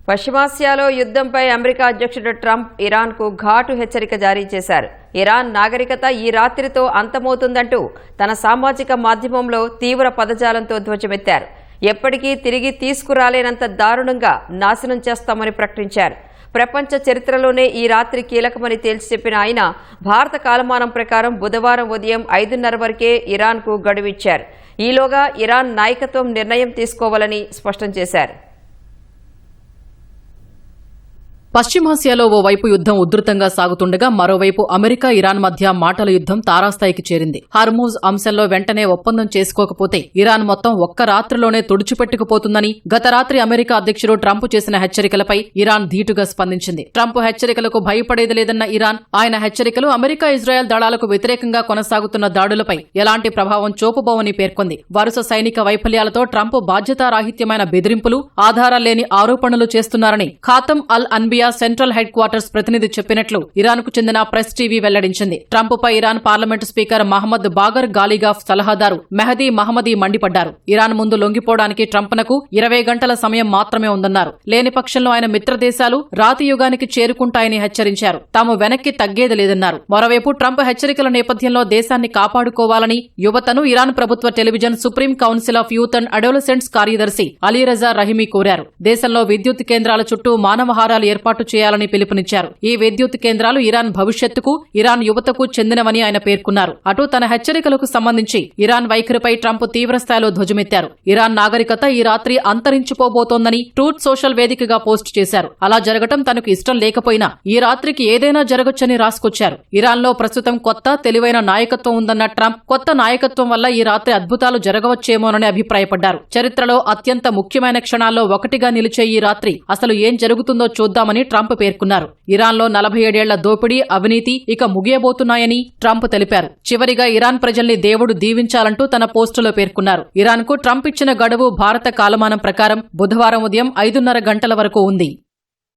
పశ్చిమాసియాలో యుద్ధంపై అమెరికా అధ్యక్షుడు ట్రంప్ ఇరాన్కు ఘాటు హెచ్చరిక జారీ చేశారు. ఇరాన్ నాగరికత ఈ రాత్రితో అంతమవుతుందంటూ తన సామాజిక మాధ్యమంలో తీవ్ర పదజాలంతో ధ్వజమెత్తారు. ఎప్పటికీ తిరిగి తీసుకురాలేనంత దారుణంగా నాశనం చేస్తామని ప్రకటించారు. ప్రపంచ చరిత్రలోనే ఈ రాత్రి కీలకమని తేల్చి చెప్పిన ఆయన భారత కాలమానం ప్రకారం బుధవారం ఉదయం 5:30 వరకే ఇరాన్కు గడువిచ్చారు. ఈలోగా ఇరాన్ నాయకత్వం నిర్ణయం తీసుకోవాలని స్పష్టం చేశారు. పశ్చిమాసియాలో ఓవైపు యుద్ధం ఉధృతంగా సాగుతుండగా మరోవైపు అమెరికా ఇరాన్ మధ్య మాటల యుద్ధం తారాస్థాయికి చేరింది. హర్మూజ్ అంశంలో వెంటనే ఒప్పందం చేసుకోకపోతే ఇరాన్ మొత్తం ఒక్క రాత్రిలోనే తుడిచిపెట్టుకుపోతుందని గత రాత్రి అమెరికా అధ్యక్షుడు ట్రంప్ చేసిన హెచ్చరికలపై ఇరాన్ ధీటుగా స్పందించింది. ట్రంప్ హెచ్చరికలకు భయపడేది లేదన్న ఇరాన్ ఆయన హెచ్చరికలు అమెరికా ఇజ్రాయెల్ దళాలకు వ్యతిరేకంగా కొనసాగుతున్న దాడులపై ఎలాంటి ప్రభావం చూపబోవని పేర్కొంది. వరుస సైనిక వైఫల్యాలతో ట్రంప్ బాధ్యతారాహిత్యమైన బెదిరింపులు, ఆధారాల్లేని ఆరోపణలు చేస్తున్నారని ఖాతం అల్ అన్బియా సెంట్రల్ హెడ్ క్వార్టర్స్ ప్రతినిధి చెప్పినట్లు ఇరాన్ కు చెందిన ప్రెస్ టీవీ వెల్లడించింది. ట్రంప్ పై Iran parliament speaker Mohammed Bagar గాలిగాఫ్ సలహాదారు మెహదీ మహమ్మదీ మండిపడ్డారు. ఇరాన్ ముందు లొంగిపోవడానికి ట్రంప్నకు 20 గంటల సమయం మాత్రమే ఉందన్నారు. లేని పక్షంలో ఆయన మిత్రదేశాలు రాతి యుగానికి చేరుకుంటాయని హెచ్చరించారు. తాము వెనక్కి తగ్గేది లేదన్నారు. మరోవైపు ట్రంప్ హెచ్చరికల నేపథ్యంలో దేశాన్ని కాపాడుకోవాలని యువతను ఇరాన్ ప్రభుత్వ television supreme council of youth and adolescents కార్యదర్శి అలీరజా రహీమీ కోరారు. దేశంలో విద్యుత్ కేంద్రాల చుట్టూ మానవహారాలు ఏర్పాటు చేయాలని పిలుపునిచ్చారు. ఈ విద్యుత్ కేంద్రాలు ఇరాన్ భవిష్యత్తుకు, ఇరాన్ యువతకు చెందినవని ఆయన పేర్కొన్నారు. అటు తన హెచ్చరికలకు సంబంధించి ఇరాన్ వైఖరిపై ట్రంప్ తీవ్రస్థాయిలో ధ్వజమెత్తారు. ఇరాన్ నాగరికత ఈ రాత్రి అంతరించిపోబోతోందని ట్రూత్ సోషల్ వేదికగా పోస్ట్ చేశారు. అలా జరగటం తనకు ఇష్టం లేకపోయినా ఈ రాత్రికి ఏదైనా జరగొచ్చని రాసుకొచ్చారు. ఇరాన్లో ప్రస్తుతం కొత్త తెలివైన నాయకత్వం ఉందన్న ట్రంప్ కొత్త నాయకత్వం వల్ల ఈ రాత్రి అద్భుతాలు జరగవచ్చేమోనని అభిప్రాయపడ్డారు. చరిత్రలో అత్యంత ముఖ్యమైన క్షణాల్లో ఒకటిగా నిలిచే ఈ రాత్రి అసలు ఏం జరుగుతుందో చూద్దామని ట్రంప్ పేర్కొన్నారు. ఇరాన్లో 47 ఏళ్ల దోపిడీ, అవినీతి ఇక ముగియబోతున్నాయని ట్రంప్ తెలిపారు. చివరిగా ఇరాన్ ప్రజల్ని దేవుడు దీవించాలంటూ తన పోస్టులో పేర్కొన్నారు. ఇరాన్కు ట్రంప్ ఇచ్చిన గడువు భారత కాలమానం ప్రకారం బుధవారం ఉదయం 5:30 గంటల వరకు ఉంది.